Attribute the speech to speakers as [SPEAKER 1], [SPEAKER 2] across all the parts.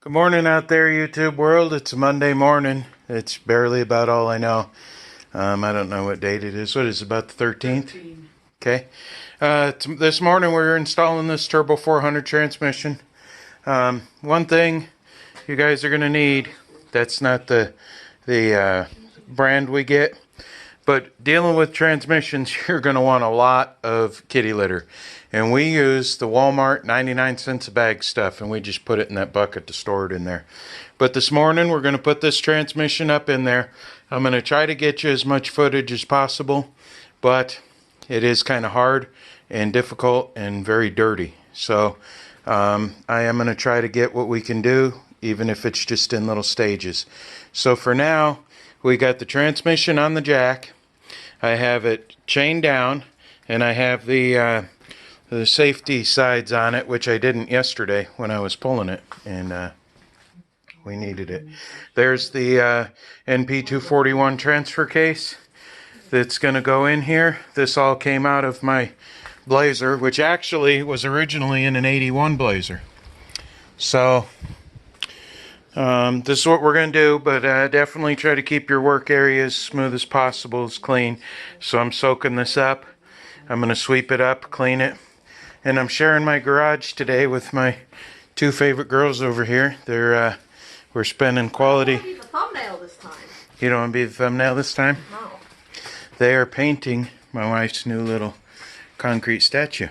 [SPEAKER 1] Good morning out there, YouTube world. It's a Monday morning. It's barely about all I know. I don't know what date it is. What is it, about the 13th? Okay. This morning we're installing this Turbo 400 transmission. One thing you guys are going to need, that's not the brand we get, but dealing with transmissions, you're going to want a lot of kitty litter. And we use the Walmart 99 cents a bag stuff, and we just put it in that bucket to store it in there. But this morning, we're going to put this transmission up in there. I'm going to try to get you as much footage as possible, but it is kind of hard and difficult and very dirty. So I am going to try to get what we can do, even if it's just in little stages. So for now, we got the transmission on the jack. I have it chained down, and I have the safety sides on it, which I didn't yesterday when I was pulling it, and we needed it. There's the NP241 transfer case that's going to go in here. This all came out of my Blazer, which actually was originally in an 81 Blazer. So this is what we're going to do, but definitely try to keep your work area as smooth as possible, as clean. So I'm soaking this up. I'm going to sweep it up, clean it. And I'm sharing my garage today with my two favorite girls over here. We're spending quality.
[SPEAKER 2] I don't want to be the thumbnail this time.
[SPEAKER 1] You don't want to be the thumbnail this time?
[SPEAKER 2] No.
[SPEAKER 1] They are painting my wife's new little concrete statue.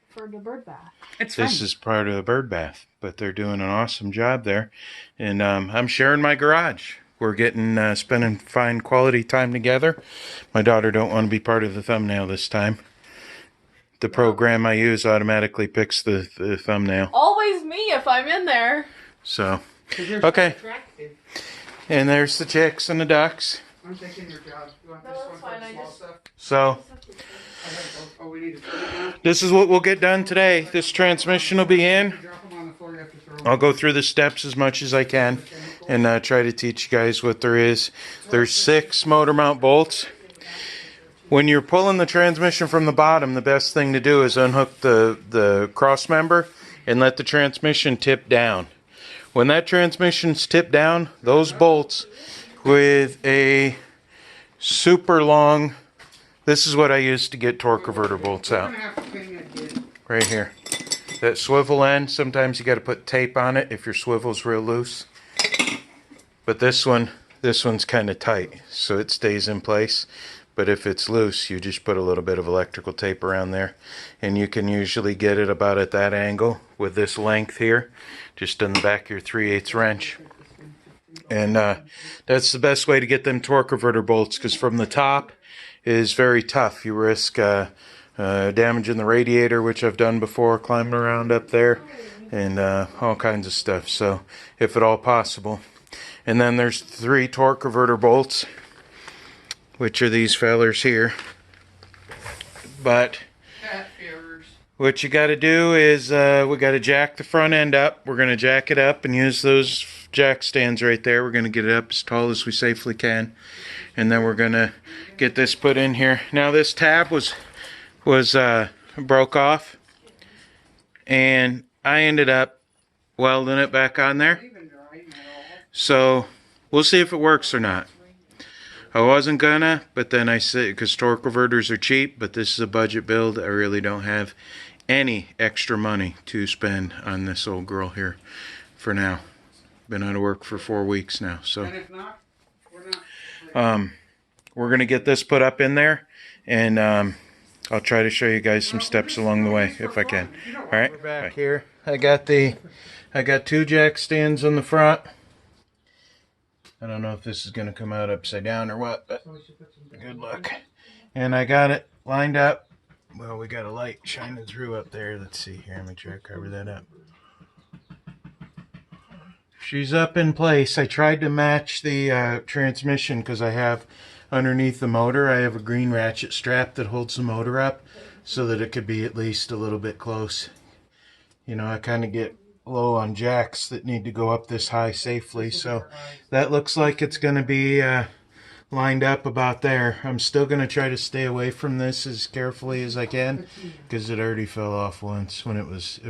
[SPEAKER 2] For the bird bath.
[SPEAKER 1] This is part of the bird bath, but they're doing an awesome job there. And I'm sharing my garage. We're getting spending fine quality time together. My daughter don't want to be part of the thumbnail this time. The program I use automatically picks the thumbnail.
[SPEAKER 2] Always me if I'm in there.
[SPEAKER 1] So, okay. And there's the chicks and the ducks.
[SPEAKER 3] I'm taking your job. You want
[SPEAKER 2] No,
[SPEAKER 3] this
[SPEAKER 2] that's
[SPEAKER 3] one
[SPEAKER 2] fine,
[SPEAKER 3] for
[SPEAKER 2] I
[SPEAKER 3] small
[SPEAKER 2] just-
[SPEAKER 3] stuff?
[SPEAKER 1] So,
[SPEAKER 3] Oh, we need to put it down?
[SPEAKER 1] this is what we'll get done today. This transmission will be in.
[SPEAKER 3] Drop them on the floor, you have to throw them.
[SPEAKER 1] I'll go through the steps as much as I can and try to teach you guys what there is. There's 6 motor mount bolts. When you're pulling the transmission from the bottom, the best thing to do is unhook the cross member and let the transmission tip down. When that transmission's tipped down, those bolts with a super long, this is what I use to get torque converter bolts
[SPEAKER 3] We're
[SPEAKER 1] out.
[SPEAKER 3] gonna have to clean that kid.
[SPEAKER 1] Right here. That swivel end, sometimes you got to put tape on it if your swivel's real loose. But this one's kind of tight, so it stays in place. But if it's loose, you just put a little bit of electrical tape around there. And you can usually get it about at that angle with this length here, just in the back of your 3/8 wrench. And that's the best way to get them torque converter bolts, because from the top is very tough. You risk damaging the radiator, which I've done before, climbing around up there, and all kinds of stuff. So if at all possible. And then there's 3 torque converter bolts, which are these fellers here. But
[SPEAKER 3] Cat errors.
[SPEAKER 1] what you got to do is we got to jack the front end up. We're going to jack it up and use those jack stands right there. We're going to get it up as tall as we safely can. And then we're going to get this put in here. Now this tab was broke off, and I ended up welding it back on there.
[SPEAKER 3] Even drying at all.
[SPEAKER 1] So we'll see if it works or not. I wasn't gonna, but then I said, because torque converters are cheap, but this is a budget build. I really don't have any extra money to spend on this old girl here for now. Been out of work for 4 weeks now, so
[SPEAKER 3] And if not, we're not.
[SPEAKER 1] we're gonna get this put up in there, and I'll try to show you guys some steps along the way if I can. All right, we're back here. I got 2 jack stands on the front. I don't know if this is going to come out upside down or what, but good luck. And I got it lined up. Well, we got a light shining through up there. Let's see here. Make sure I cover that up. She's up in place. I tried to match the transmission because I have underneath the motor, I have a green ratchet strap that holds the motor up so that it could be at least a little bit close. You know, I kind of get low on jacks that need to go up this high safely, so that looks like it's going to be lined up about there. I'm still going to try to stay away from this as carefully as I can, because it already fell off once when it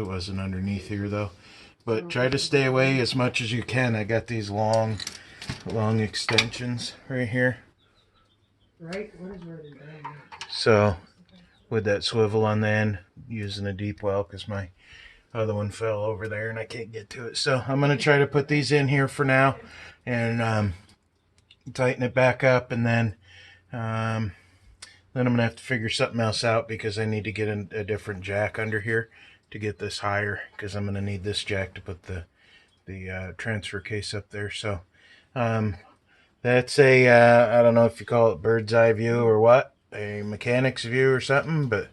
[SPEAKER 1] wasn't underneath here though. but try to stay away as much as you can. I got these long extensions right here.
[SPEAKER 3] Right? What is written down?
[SPEAKER 1] So with that swivel on the end, using a deep well because my other one fell over there and I can't get to it. So I'm going to try to put these in here for now and tighten it back up, and then I'm going to have to figure something else out because I need to get a different jack under here to get this higher, because I'm going to need this jack to put the transfer case up there. So that's a I don't know if you call it bird's eye view or what, a mechanic's view or something, but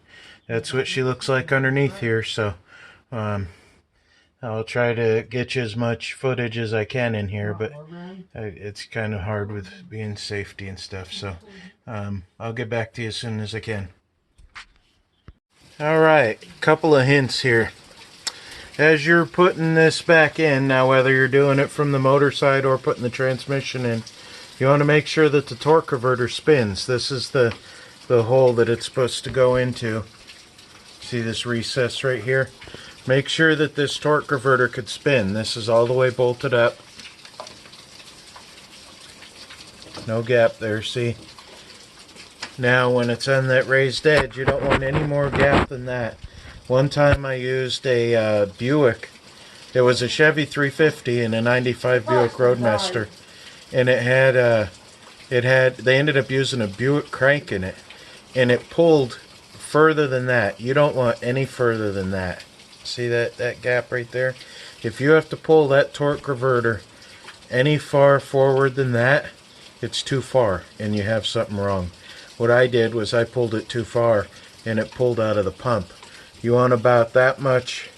[SPEAKER 1] that's what she looks like underneath here. So I'll try to get you as much footage as I can in here, but it's kind of hard with being safety and stuff. So I'll get back to you as soon as I can. All right, couple of hints here. As you're putting this back in, now whether you're doing it from the motor side or putting the transmission in, you want to make sure that the torque converter spins. This is the hole that it's supposed to go into. See this recess right here? Make sure that this torque converter could spin. This is all the way bolted up. No gap there, see? Now when it's on that raised edge, you don't want any more gap than that. One time I used a Buick. It was a Chevy 350 and a 95 Buick Roadmaster. And they ended up using a Buick crank in it. And it pulled further than that. You don't want any further than that. See that gap right there? If you have to pull that torque converter any far forward than that, it's too far and you have something wrong. What I did was I pulled it too far and it pulled out of the pump. You want about that much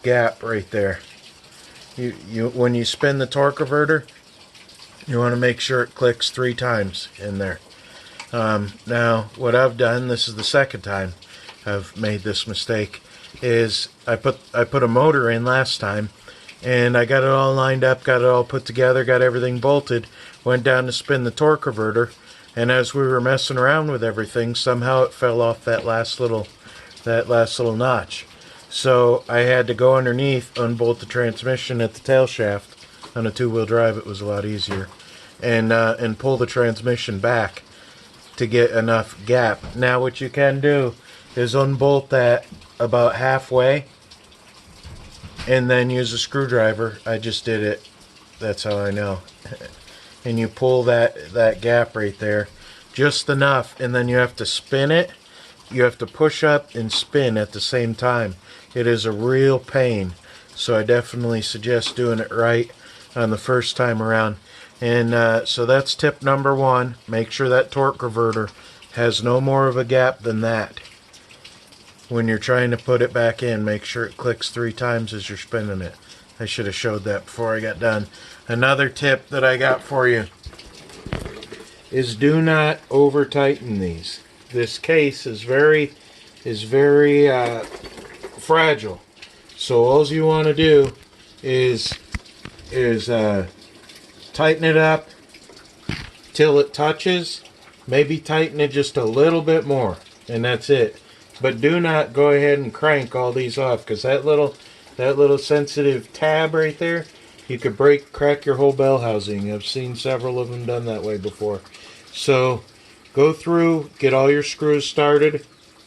[SPEAKER 1] gap right there. When you spin the torque converter, you want to make sure it clicks 3 times in there. Now what I've done, this is the second time I've made this mistake, is I put a motor in last time and I got it all lined up, got it all put together, got everything bolted, went down to spin the torque converter, and as we were messing around with everything, somehow it fell off that last little notch. So I had to go underneath, unbolt the transmission at the tail shaft. On a 2-wheel drive it was a lot easier, and pull the transmission back to get enough gap. Now what you can do is unbolt that about halfway and then use a screwdriver. I just did it, that's how I know. And you pull that gap right there just enough, and then you have to spin it. You have to push up and spin at the same time. It is a real pain, so I definitely suggest doing it right on the first time around. And so that's tip number 1. Make sure that torque converter has no more of a gap than that. When you're trying to put it back in, make sure it clicks 3 times as you're spinning it. I should have showed that before I got done. Another tip that I got for you is do not over tighten these. This case is very fragile. So all you want to do is tighten it up till it touches. Maybe tighten it just a little bit more, and that's it. But do not go ahead and crank all these off, because that little sensitive tab right there, you could crack your whole bell housing. I've seen several of them done that way before. So go through, get all your screws started,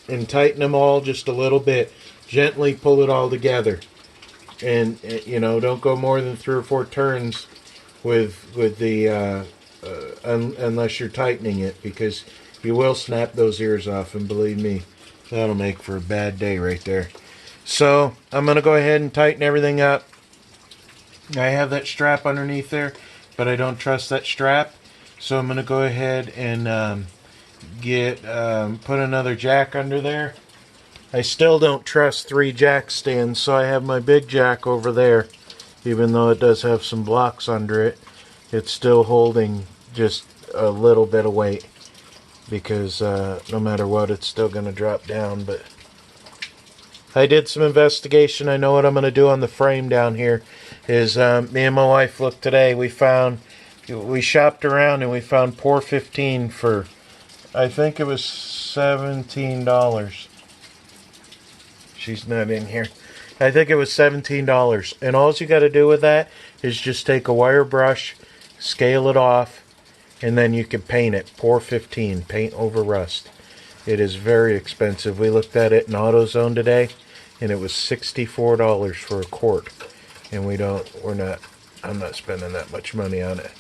[SPEAKER 1] and tighten them all just a little bit. Gently pull it all together, and don't go more than 3 or 4 turns with the unless you're tightening it, because you will snap those ears off, and believe me, that'll make for a bad day right there. So I'm going to go ahead and tighten everything up. I have that strap underneath there, but I don't trust that strap, so I'm going to go ahead and put another jack under there. I still don't trust 3 jack stands, so I have my big jack over there. Even though it does have some blocks under it, it's still holding just a little bit of weight, because no matter what, it's still going to drop down. But I did some investigation. I know what I'm going to do on the frame down here. Is me and my wife looked today. We shopped around and we found Pour 15 for, I think it was $17. She's not in here. I think it was $17. And all you got to do with that is just take a wire brush, scale it off, and then you can paint it. Pour 15, paint over rust. It is very expensive. We looked at it in AutoZone today, and it was $64 for a quart. And I'm not spending that much money on it.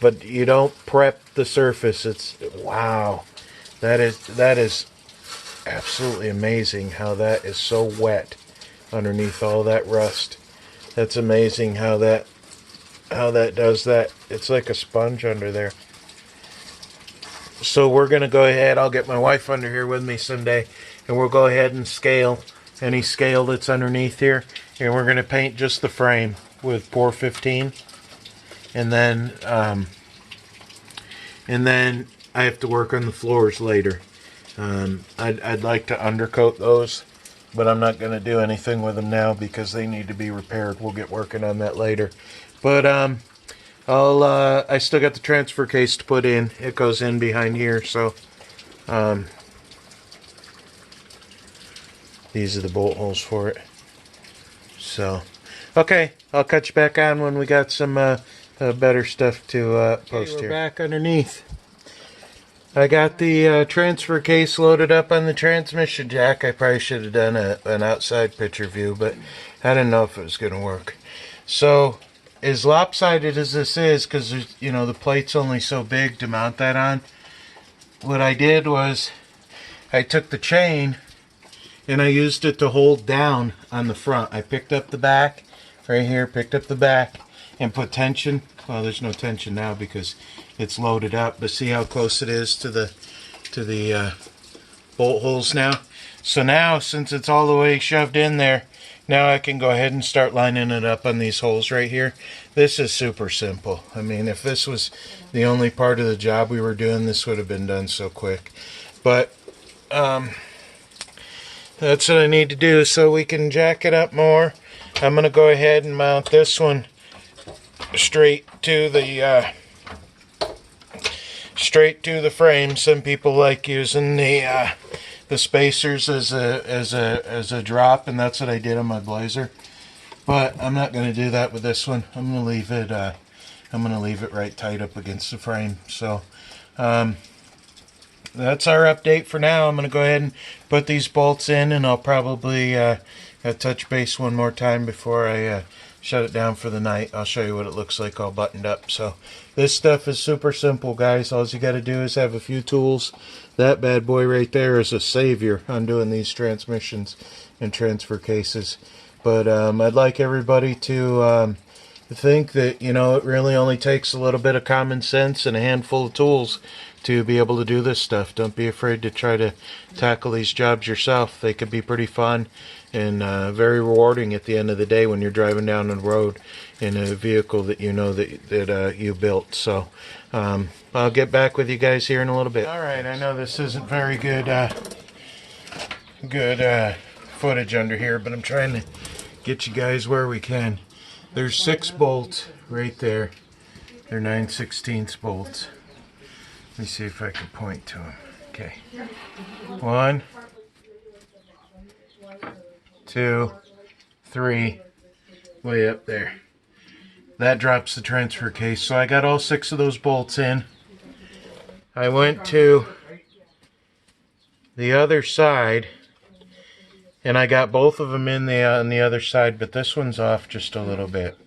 [SPEAKER 1] But you don't prep the surface. Wow. That is absolutely amazing how that is so wet underneath all that rust. That's amazing how that does that. It's like a sponge under there. So we're going to go ahead. I'll get my wife under here with me someday, and we'll go ahead and scale any scale that's underneath here. And we're going to paint just the frame with Pour 15. And then I have to work on the floors later. I'd like to undercoat those, but I'm not going to do anything with them now because they need to be repaired. We'll get working on that later. But I still got the transfer case to put in. It goes in behind here, so these are the bolt holes for it. So, okay, I'll catch you back on when we got some better stuff to post here. We're back underneath. I got the transfer case loaded up on the transmission jack. I probably should have done an outside picture view, but I didn't know if it was going to work. So, as lopsided as this is, because the plate's only so big to mount that on, what I did was I took the chain and I used it to hold down on the front. I picked up the back right here, picked up the back and put tension. Well, there's no tension now because it's loaded up, but see how close it is to the bolt holes now. So now, since it's all the way shoved in there, now I can go ahead and start lining it up on these holes right here. This is super simple. I mean, if this was the only part of the job we were doing, this would have been done so quick. But that's what I need to do so we can jack it up more. I'm going to go ahead and mount this one straight to the frame. Some people like using the spacers as a drop, and that's what I did on my Blazer. But I'm not going to do that with this one. I'm going to leave it. I'm going to leave it right tight up against the frame. So that's our update for now. I'm going to go ahead and put these bolts in, and I'll probably touch base one more time before I shut it down for the night. I'll show you what it looks like all buttoned up. So this stuff is super simple, guys. All you got to do is have a few tools. That bad boy right there is a savior on doing these transmissions and transfer cases. But I'd like everybody to think that, it really only takes a little bit of common sense and a handful of tools to be able to do this stuff. Don't be afraid to try to tackle these jobs yourself. They could be pretty fun and very rewarding at the end of the day when you're driving down the road in a vehicle that that you built. So I'll get back with you guys here in a little bit. All right, I know this isn't very good footage under here, but I'm trying to get you guys where we can. There's 6 bolts right there. They're 9/16 bolts. Let me see if I can point to them. Okay. 1, 2, 3, way up there. That drops the transfer case. So I got all 6 of those bolts in. I went to the other side, and I got both of them in on the other side, but this one's off just a little bit.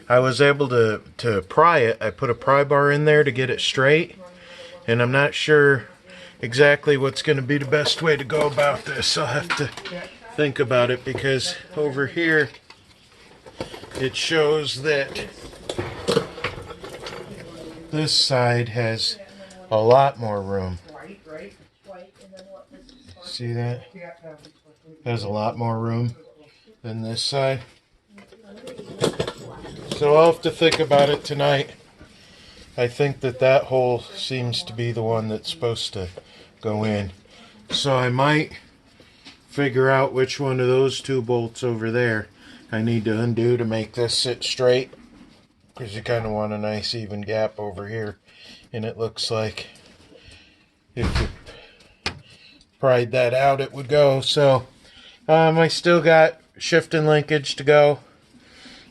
[SPEAKER 1] I was able to pry it. I put a pry bar in there to get it straight, and I'm not sure exactly what's going to be the best way to go about this. I'll have to think about it, because over here it shows that this side has a lot more room. See that? There's a lot more room than this side. So I'll have to think about it tonight. I think that hole seems to be the one that's supposed to go in. So I might figure out which one of those 2 bolts over there I need to undo to make this sit straight, because you kind of want a nice even gap over here, and it looks like if you pried that out it would go. So I still got shifting linkage to go.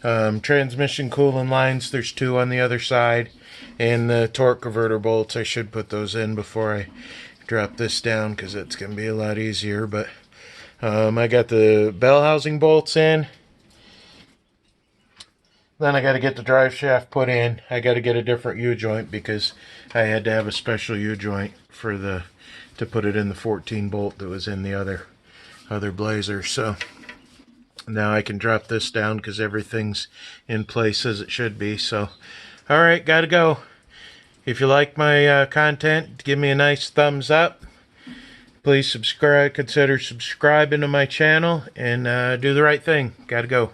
[SPEAKER 1] Transmission cooling lines, there's 2 on the other side. And the torque converter bolts, I should put those in before I drop this down because it's going to be a lot easier. But I got the bell housing bolts in. Then I got to get the drive shaft put in. I got to get a different U-joint because I had to have a special U-joint for to put it in the 14 bolt that was in the other Blazer. So now I can drop this down because everything's in place as it should be. So, all right, got to go. If you like my content, give me a nice thumbs up. Please subscribe. Consider subscribing to my channel and do the right thing. Got to go.